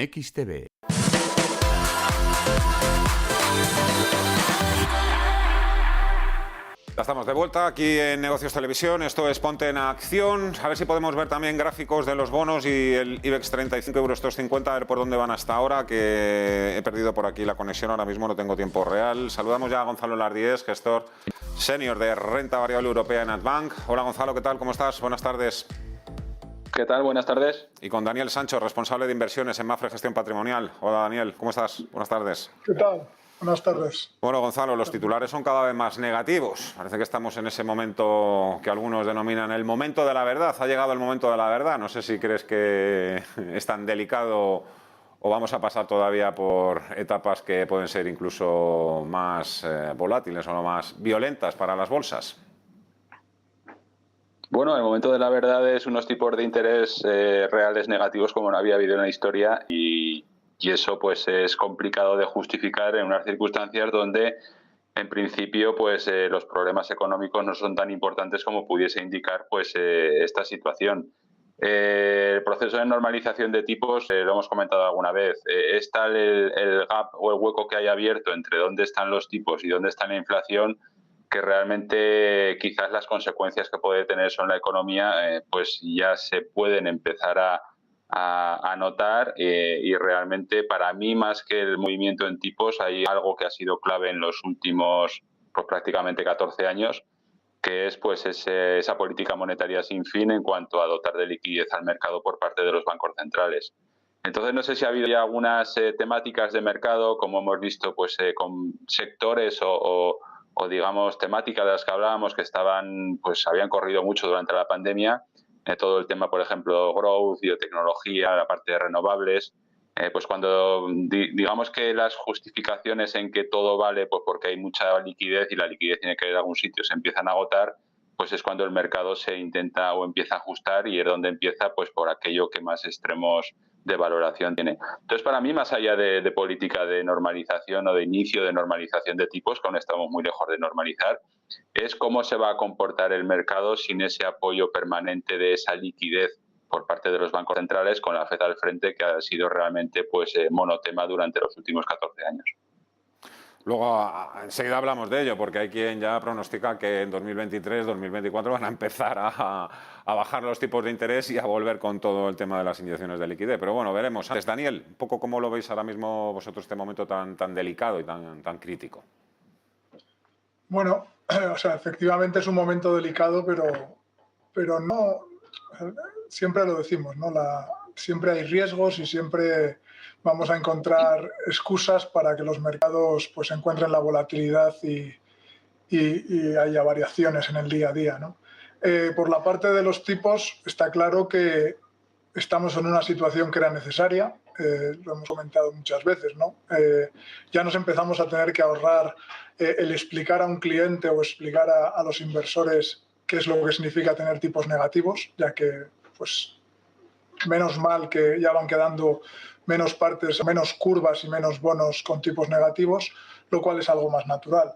XTV. Ya estamos de vuelta aquí en Negocios Televisión. Esto es Ponte en Acción. A ver si podemos ver también gráficos de los bonos y el IBEX 35 euros 250, a ver por dónde van hasta ahora, que he perdido por aquí la conexión. Ahora mismo no tengo tiempo real. Saludamos ya a Gonzalo Lardíez, gestor senior de renta variable europea en Adbank. Hola Gonzalo, ¿qué tal? ¿Cómo estás? Buenas tardes. ¿Qué tal? Buenas tardes. Y con Daniel Sancho, responsable de inversiones en Mapfre Gestión Patrimonial. Hola Daniel, ¿cómo estás? Buenas tardes. ¿Qué tal? Buenas tardes. Bueno, Gonzalo, los titulares son cada vez más negativos. Parece que estamos en ese momento que algunos denominan el momento de la verdad. Ha llegado el momento de la verdad. No sé si crees que es tan delicado o vamos a pasar todavía por etapas que pueden ser incluso más volátiles o más violentas para las bolsas. Bueno, el momento de la verdad es unos tipos de interés reales negativos como no había habido en la historia y eso pues es complicado de justificar en unas circunstancias donde en principio pues los problemas económicos no son tan importantes como pudiese indicar pues esta situación. El proceso de normalización de tipos, lo hemos comentado alguna vez, es tal el gap o el hueco que hay abierto entre dónde están los tipos y dónde está la inflación, que realmente quizás las consecuencias que puede tener eso en la economía pues ya se pueden empezar a notar y realmente para mí, más que el movimiento en tipos, hay algo que ha sido clave en los últimos pues prácticamente 14 años, que es pues esa política monetaria sin fin en cuanto a dotar de liquidez al mercado por parte de los bancos centrales. Entonces no sé si ha habido ya algunas temáticas de mercado, como hemos visto pues con sectores o digamos temáticas de las que hablábamos que estaban pues habían corrido mucho durante la pandemia, todo el tema por ejemplo growth, biotecnología, la parte de renovables, pues cuando digamos que las justificaciones en que todo vale pues porque hay mucha liquidez y la liquidez tiene que ir a algún sitio se empiezan a agotar, pues es cuando el mercado se intenta o empieza a ajustar y es donde empieza pues por aquello que más extremos de valoración tiene. Entonces, para mí, más allá de política de normalización o de inicio de normalización de tipos, que aún estamos muy lejos de normalizar, es cómo se va a comportar el mercado sin ese apoyo permanente de esa liquidez por parte de los bancos centrales con la FED al frente, que ha sido realmente pues monotema durante los últimos 14 años. Luego, enseguida hablamos de ello, porque hay quien ya pronostica que en 2023, 2024 van a empezar a bajar los tipos de interés y a volver con todo el tema de las inyecciones de liquidez. Pero bueno, veremos. Antes, Daniel, un poco cómo lo veis ahora mismo vosotros este momento tan delicado y tan crítico. Bueno, o sea, efectivamente es un momento delicado, pero no, siempre lo decimos, ¿no? Siempre hay riesgos y siempre vamos a encontrar excusas para que los mercados pues encuentren la volatilidad y haya variaciones en el día a día, ¿no? Por la parte de los tipos, está claro que estamos en una situación que era necesaria, lo hemos comentado muchas veces, ¿no? Ya nos empezamos a tener que ahorrar el explicar a un cliente o explicar a los inversores qué es lo que significa tener tipos negativos, ya que pues menos mal que ya van quedando menos partes, menos curvas y menos bonos con tipos negativos, lo cual es algo más natural.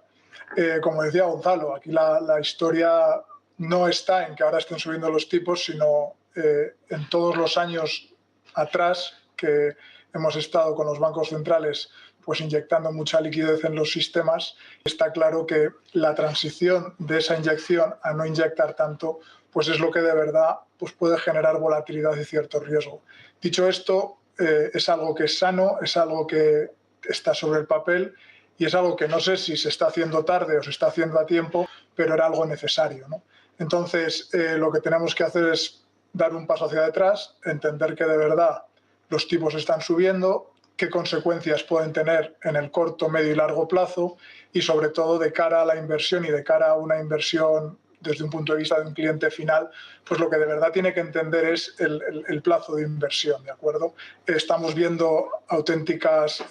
Como decía Gonzalo, aquí la historia no está en que ahora estén subiendo los tipos, sino en todos los años atrás que hemos estado con los bancos centrales pues inyectando mucha liquidez en los sistemas. Está claro que la transición de esa inyección a no inyectar tanto pues es lo que de verdad pues puede generar volatilidad y cierto riesgo. Dicho esto, es algo que es sano, es algo que está sobre el papel y es algo que no sé si se está haciendo tarde o se está haciendo a tiempo, pero era algo necesario, ¿no? Entonces, lo que tenemos que hacer es dar un paso hacia detrás, entender que de verdad los tipos están subiendo, qué consecuencias pueden tener en el corto, medio y largo plazo y sobre todo de cara a la inversión y de cara a una inversión desde un punto de vista de un cliente final, pues lo que de verdad tiene que entender es el plazo de inversión, ¿de acuerdo? Estamos viendo auténticas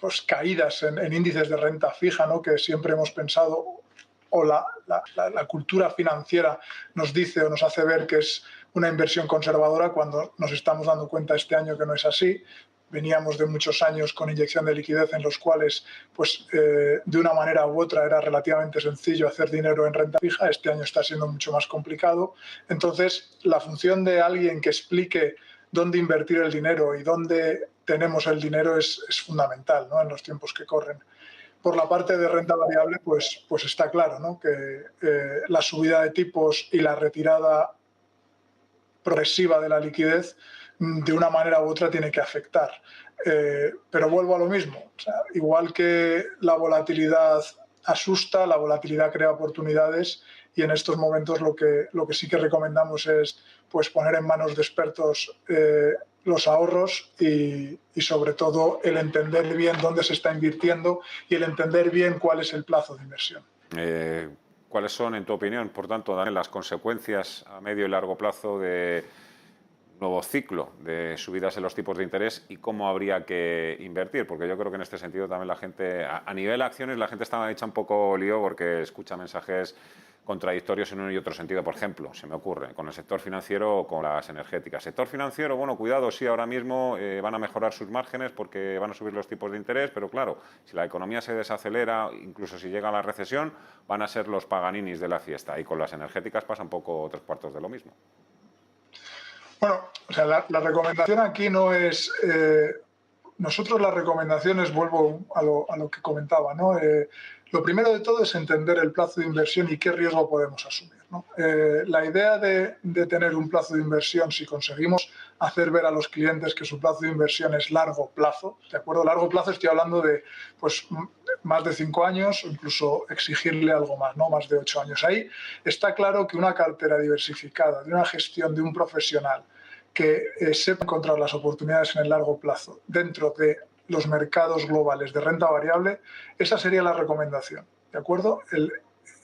pues caídas en índices de renta fija, ¿no? Que siempre hemos pensado, o la cultura financiera nos dice o nos hace ver que es una inversión conservadora, cuando nos estamos dando cuenta este año que no es así. Veníamos de muchos años con inyección de liquidez en los cuales, pues, de una manera u otra era relativamente sencillo hacer dinero en renta fija. Este año está siendo mucho más complicado. Entonces, la función de alguien que explique dónde invertir el dinero y dónde tenemos el dinero es fundamental, ¿no?, en los tiempos que corren. Por la parte de renta variable, pues está claro, ¿no?, que la subida de tipos y la retirada progresiva de la liquidez de una manera u otra tiene que afectar. Pero vuelvo a lo mismo. O sea, igual que la volatilidad asusta, la volatilidad crea oportunidades, y en estos momentos lo que sí que recomendamos es pues poner en manos de expertos los ahorros y sobre todo el entender bien dónde se está invirtiendo y el entender bien cuál es el plazo de inversión. ¿Cuáles son, en tu opinión, por tanto, Daniel, las consecuencias a medio y largo plazo de nuevo ciclo de subidas en los tipos de interés y cómo habría que invertir? Porque yo creo que en este sentido también la gente, a nivel de acciones, la gente está hecha un poco lío porque escucha mensajes contradictorios en uno y otro sentido. Por ejemplo, se me ocurre, con el sector financiero o con las energéticas. Sector financiero, bueno, cuidado, sí, ahora mismo van a mejorar sus márgenes porque van a subir los tipos de interés, pero claro, si la economía se desacelera, incluso si llega a la recesión, van a ser los paganinis de la fiesta. Y con las energéticas pasa un poco 3/4 de lo mismo. Bueno, o sea, la recomendación aquí no es... nosotros las recomendaciones, vuelvo a lo que comentaba, ¿no? Lo primero de todo es entender el plazo de inversión y qué riesgo podemos asumir, ¿no? La idea de tener un plazo de inversión, si conseguimos hacer ver a los clientes que su plazo de inversión es largo plazo, ¿de acuerdo? Largo plazo estoy hablando de pues, más de 5 años, o incluso exigirle algo más, ¿no?, más de 8 años. Ahí está claro que una cartera diversificada, de una gestión de un profesional que sepa encontrar las oportunidades en el largo plazo dentro de los mercados globales de renta variable, esa sería la recomendación, ¿de acuerdo?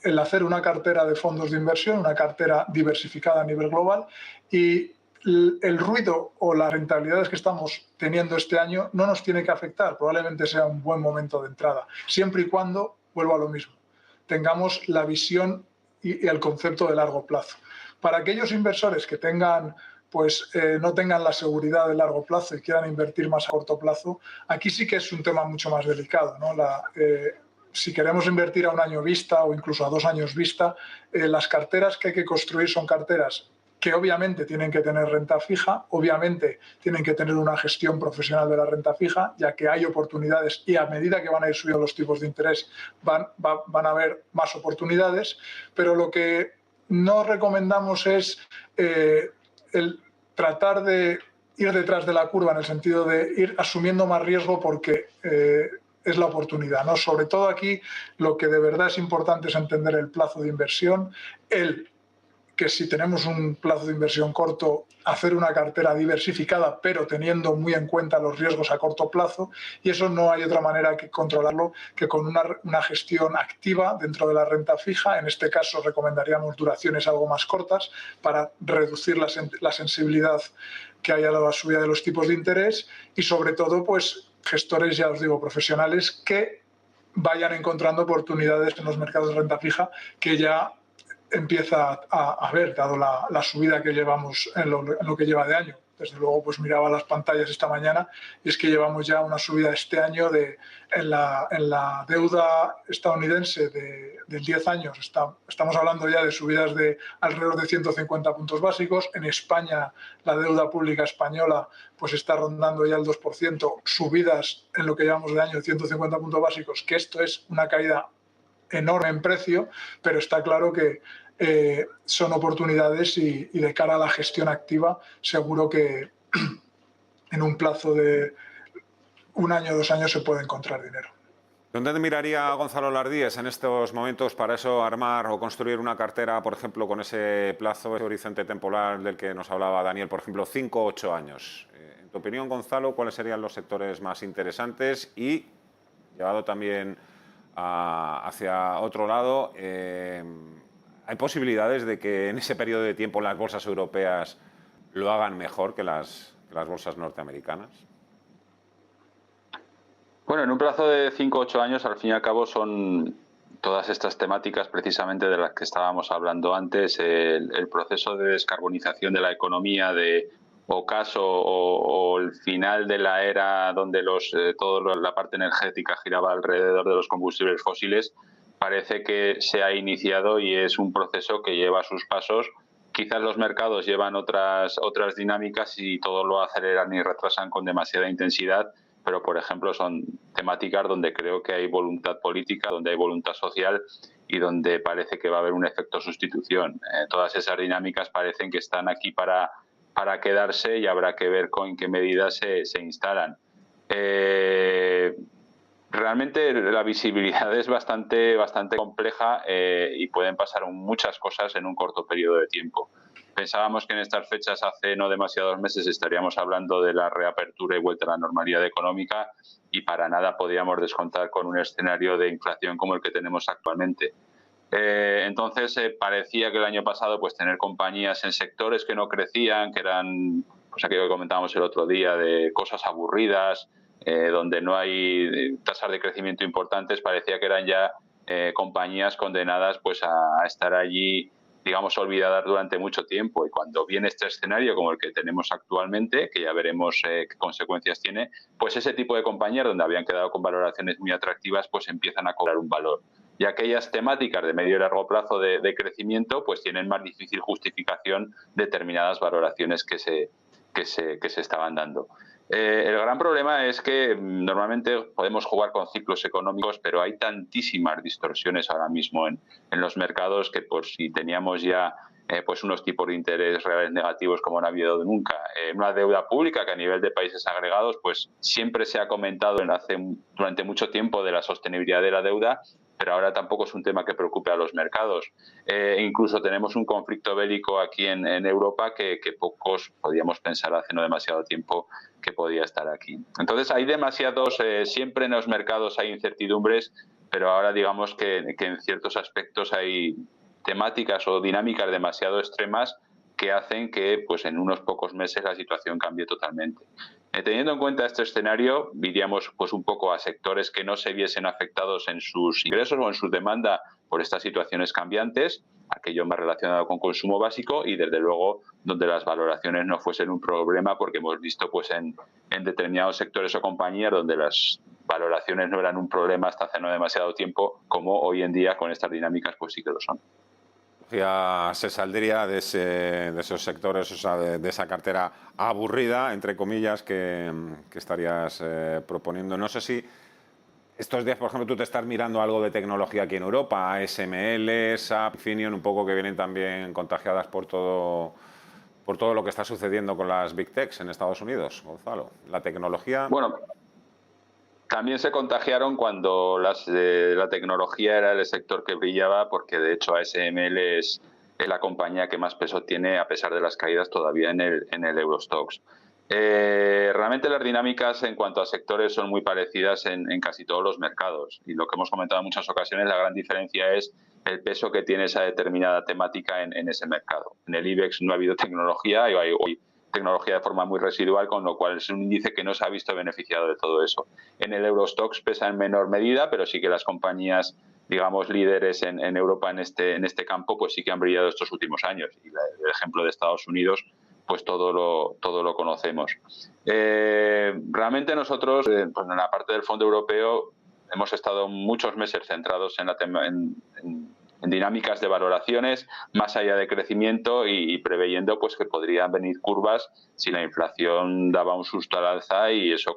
El hacer una cartera de fondos de inversión, una cartera diversificada a nivel global, y el ruido o las rentabilidades que estamos teniendo este año no nos tiene que afectar, probablemente sea un buen momento de entrada, siempre y cuando, vuelvo a lo mismo, tengamos la visión y el concepto de largo plazo. Para aquellos inversores que tengan no tengan la seguridad de largo plazo y quieran invertir más a corto plazo, aquí sí que es un tema mucho más delicado, ¿no? Si queremos invertir a un año vista o incluso a 2 años vista, las carteras que hay que construir son carteras que obviamente tienen que tener renta fija, obviamente tienen que tener una gestión profesional de la renta fija, ya que hay oportunidades y a medida que van a ir subiendo los tipos de interés van a haber más oportunidades, pero lo que no recomendamos es el tratar de ir detrás de la curva en el sentido de ir asumiendo más riesgo porque es la oportunidad, ¿no? Sobre todo aquí lo que de verdad es importante es entender el plazo de inversión, que si tenemos un plazo de inversión corto, hacer una cartera diversificada, pero teniendo muy en cuenta los riesgos a corto plazo, y eso no hay otra manera que controlarlo que con una gestión activa dentro de la renta fija. En este caso recomendaríamos duraciones algo más cortas para reducir la sensibilidad que hay a la subida de los tipos de interés, y sobre todo pues gestores, ya os digo, profesionales que vayan encontrando oportunidades en los mercados de renta fija que ya empieza a ver, dado la subida que llevamos en lo que lleva de año. Desde luego, pues miraba las pantallas esta mañana y es que llevamos ya una subida este año en la deuda estadounidense del 10 años. Estamos hablando ya de subidas de alrededor de 150 puntos básicos. En España, la deuda pública española pues está rondando ya el 2%, subidas en lo que llevamos de año de 150 puntos básicos, que esto es una caída enorme en precio, pero está claro que son oportunidades y de cara a la gestión activa seguro que en un plazo de 1 año o 2 años se puede encontrar dinero. ¿Dónde miraría Gonzalo Lardíez en estos momentos para eso, armar o construir una cartera, por ejemplo, con ese plazo, ese horizonte temporal del que nos hablaba Daniel, por ejemplo, 5 o 8 años? En tu opinión, Gonzalo, ¿cuáles serían los sectores más interesantes? Y, llevado también hacia otro lado, ¿hay posibilidades de que en ese periodo de tiempo las bolsas europeas lo hagan mejor que las bolsas norteamericanas? Bueno, en un plazo de 5 o 8 años, al fin y al cabo, son todas estas temáticas precisamente de las que estábamos hablando antes, el proceso de descarbonización de la economía, de ocaso o el final de la era donde toda la parte energética giraba alrededor de los combustibles fósiles, parece que se ha iniciado y es un proceso que lleva sus pasos quizás los mercados llevan otras dinámicas y todo lo aceleran y retrasan con demasiada intensidad, pero por ejemplo son temáticas donde creo que hay voluntad política, donde hay voluntad social y donde parece que va a haber un efecto sustitución. Todas esas dinámicas parecen que están aquí para quedarse y habrá que ver con qué medidas se instalan. Realmente la visibilidad es bastante compleja y pueden pasar muchas cosas en un corto periodo de tiempo. Pensábamos que en estas fechas, hace no demasiados meses, estaríamos hablando de la reapertura y vuelta a la normalidad económica y para nada podíamos descontar con un escenario de inflación como el que tenemos actualmente. Entonces parecía que el año pasado pues tener compañías en sectores que no crecían, que eran, pues aquello que comentábamos el otro día, de cosas aburridas, donde no hay tasas de crecimiento importantes, parecía que eran ya compañías condenadas pues a estar allí, digamos, olvidadas durante mucho tiempo. Y cuando viene este escenario como el que tenemos actualmente, que ya veremos qué consecuencias tiene, pues ese tipo de compañías donde habían quedado con valoraciones muy atractivas pues empiezan a cobrar un valor. Y aquellas temáticas de medio y largo plazo de crecimiento pues tienen más difícil justificación determinadas valoraciones que se estaban dando. El gran problema es que normalmente podemos jugar con ciclos económicos, pero hay tantísimas distorsiones ahora mismo en los mercados que pues si teníamos ya pues unos tipos de interés reales negativos como no ha habido nunca, una deuda pública que a nivel de países agregados pues siempre se ha comentado durante mucho tiempo de la sostenibilidad de la deuda, pero ahora tampoco es un tema que preocupe a los mercados. Incluso tenemos un conflicto bélico aquí en Europa que pocos podíamos pensar hace no demasiado tiempo que podía estar aquí. Entonces hay demasiados, siempre en los mercados hay incertidumbres, pero ahora digamos que en ciertos aspectos hay temáticas o dinámicas demasiado extremas que hacen que pues en unos pocos meses la situación cambie totalmente. Teniendo en cuenta este escenario, iríamos pues un poco a sectores que no se viesen afectados en sus ingresos o en su demanda por estas situaciones cambiantes, aquello más relacionado con consumo básico y desde luego donde las valoraciones no fuesen un problema, porque hemos visto pues en determinados sectores o compañías donde las valoraciones no eran un problema hasta hace no demasiado tiempo, como hoy en día con estas dinámicas pues sí que lo son. Ya se saldría de esos sectores, o sea, de esa cartera aburrida, entre comillas, que estarías proponiendo. No sé si estos días, por ejemplo, tú te estás mirando algo de tecnología aquí en Europa, ASML, SAP, Infineon, un poco que vienen también contagiadas por todo lo que está sucediendo con las Big Techs en Estados Unidos, Gonzalo. La tecnología... Bueno, también se contagiaron cuando la tecnología era el sector que brillaba, porque de hecho ASML es la compañía que más peso tiene a pesar de las caídas todavía en el Eurostoxx. Realmente las dinámicas en cuanto a sectores son muy parecidas en casi todos los mercados y lo que hemos comentado en muchas ocasiones, la gran diferencia es el peso que tiene esa determinada temática en ese mercado. En el IBEX no ha habido tecnología y hay tecnología de forma muy residual, con lo cual es un índice que no se ha visto beneficiado de todo eso. En el Eurostoxx pesa en menor medida, pero sí que las compañías, digamos, líderes en Europa en este campo, pues sí que han brillado estos últimos años. Y el ejemplo de Estados Unidos, pues todo lo conocemos. Realmente nosotros, pues en la parte del Fondo Europeo, hemos estado muchos meses centrados en dinámicas de valoraciones más allá de crecimiento y preveyendo pues que podrían venir curvas si la inflación daba un susto al alza y eso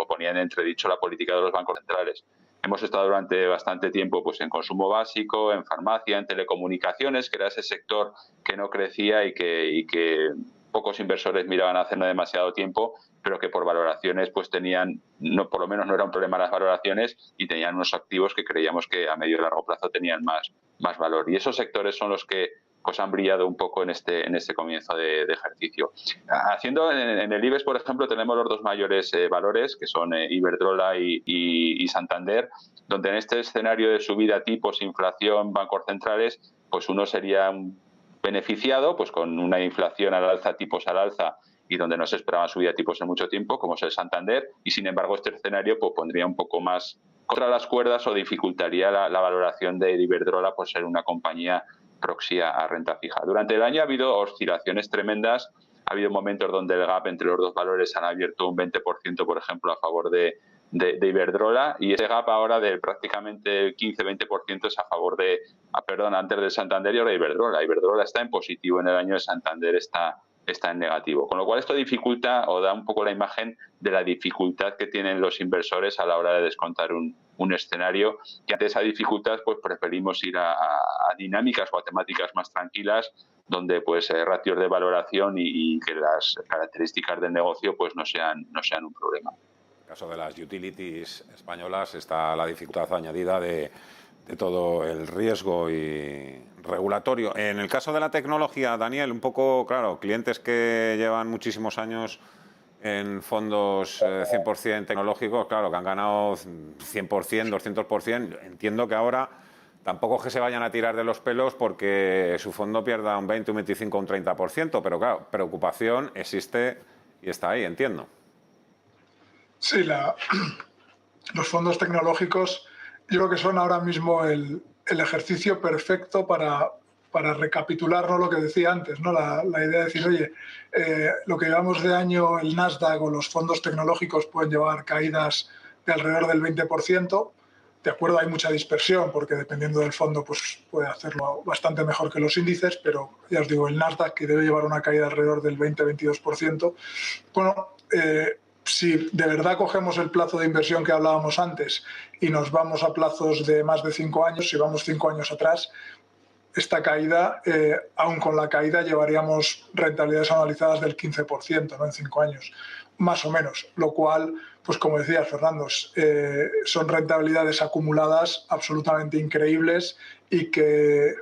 ponía en entredicho la política de los bancos centrales. Hemos estado durante bastante tiempo pues en consumo básico, en farmacia, en telecomunicaciones, que era ese sector que no crecía y que pocos inversores miraban hace no demasiado tiempo, pero que por valoraciones pues tenían, por lo menos no era un problema las valoraciones y tenían unos activos que creíamos que a medio y largo plazo tenían más valor. Y esos sectores son los que pues han brillado un poco en este comienzo de ejercicio. Haciendo en el IBEX, por ejemplo, tenemos los dos mayores valores, que son Iberdrola y Santander, donde en este escenario de subida tipos, inflación, bancos centrales, pues uno sería beneficiado pues con una inflación al alza, tipos al alza, y donde no se esperaba subida de tipos en mucho tiempo, como es el Santander, y sin embargo este escenario pues pondría un poco más contra las cuerdas o dificultaría la valoración de Iberdrola por ser una compañía proxy a renta fija. Durante el año ha habido oscilaciones tremendas, ha habido momentos donde el gap entre los dos valores han abierto un 20%, por ejemplo, a favor de de Iberdrola, y ese gap ahora de prácticamente el 15-20% es a favor de, antes de Santander y ahora Iberdrola. Iberdrola está en positivo en el año, de Santander está en negativo. Con lo cual esto dificulta o da un poco la imagen de la dificultad que tienen los inversores a la hora de descontar un escenario, que ante esa dificultad pues preferimos ir a dinámicas o a temáticas más tranquilas, donde pues ratios de valoración y que las características del negocio pues no sean un problema. En el caso de las utilities españolas está la dificultad añadida de todo el riesgo y regulatorio. En el caso de la tecnología, Daniel, un poco, claro, clientes que llevan muchísimos años en fondos 100% tecnológicos, claro, que han ganado 100%, 200%. Entiendo que ahora tampoco es que se vayan a tirar de los pelos porque su fondo pierda un 20, un 25, un 30%, pero claro, preocupación existe y está ahí, entiendo. Sí, los fondos tecnológicos yo creo que son ahora mismo el ejercicio perfecto para recapitular, ¿no?, lo que decía antes, ¿no? La idea de decir, oye, lo que llevamos de año, el Nasdaq o los fondos tecnológicos pueden llevar caídas de alrededor del 20%. De acuerdo, hay mucha dispersión porque dependiendo del fondo pues puede hacerlo bastante mejor que los índices, pero ya os digo, el Nasdaq, que debe llevar una caída alrededor del 20-22%, bueno, si de verdad cogemos el plazo de inversión que hablábamos antes y nos vamos a plazos de más de 5 años, si vamos 5 años atrás, esta caída, aún con la caída, llevaríamos rentabilidades anualizadas del 15%, ¿no?, en 5 años, más o menos, lo cual, pues como decía Fernando, son rentabilidades acumuladas absolutamente increíbles y que,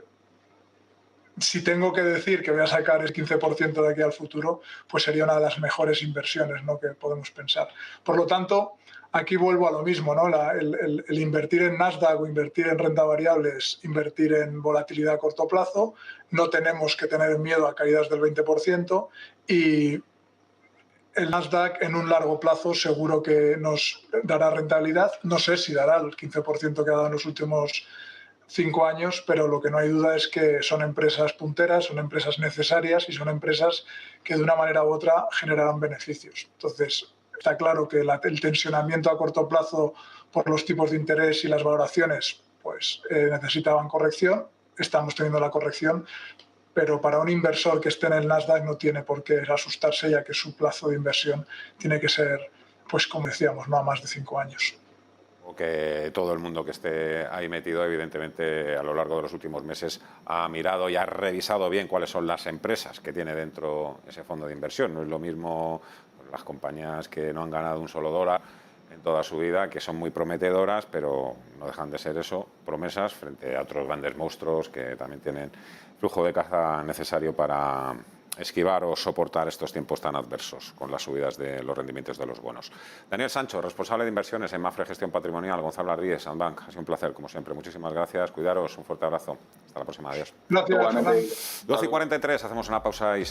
si tengo que decir que voy a sacar el 15% de aquí al futuro, pues sería una de las mejores inversiones, ¿no?, que podemos pensar. Por lo tanto, aquí vuelvo a lo mismo, ¿no? El invertir en Nasdaq o invertir en renta variable es invertir en volatilidad a corto plazo. No tenemos que tener miedo a caídas del 20% y el Nasdaq en un largo plazo seguro que nos dará rentabilidad. No sé si dará el 15% que ha dado en los últimos 5 años, pero lo que no hay duda es que son empresas punteras, son empresas necesarias y son empresas que de una manera u otra generarán beneficios. Entonces, está claro que el tensionamiento a corto plazo por los tipos de interés y las valoraciones pues necesitaban corrección. Estamos teniendo la corrección, pero para un inversor que esté en el Nasdaq no tiene por qué asustarse, ya que su plazo de inversión tiene que ser, pues como decíamos, no a más de 5 años. Que todo el mundo que esté ahí metido, evidentemente, a lo largo de los últimos meses ha mirado y ha revisado bien cuáles son las empresas que tiene dentro ese fondo de inversión. No es lo mismo las compañías que no han ganado un solo dólar en toda su vida, que son muy prometedoras, pero no dejan de ser eso, promesas, frente a otros grandes monstruos que también tienen flujo de caja necesario para esquivar o soportar estos tiempos tan adversos con las subidas de los rendimientos de los bonos. Daniel Sancho, responsable de inversiones en Mapfre Gestión Patrimonial, Gonzalo Ardíez, Sandbank. Ha sido un placer, como siempre. Muchísimas gracias. Cuidaros. Un fuerte abrazo. Hasta la próxima. Adiós. Gracias. 12:43. Hacemos una pausa y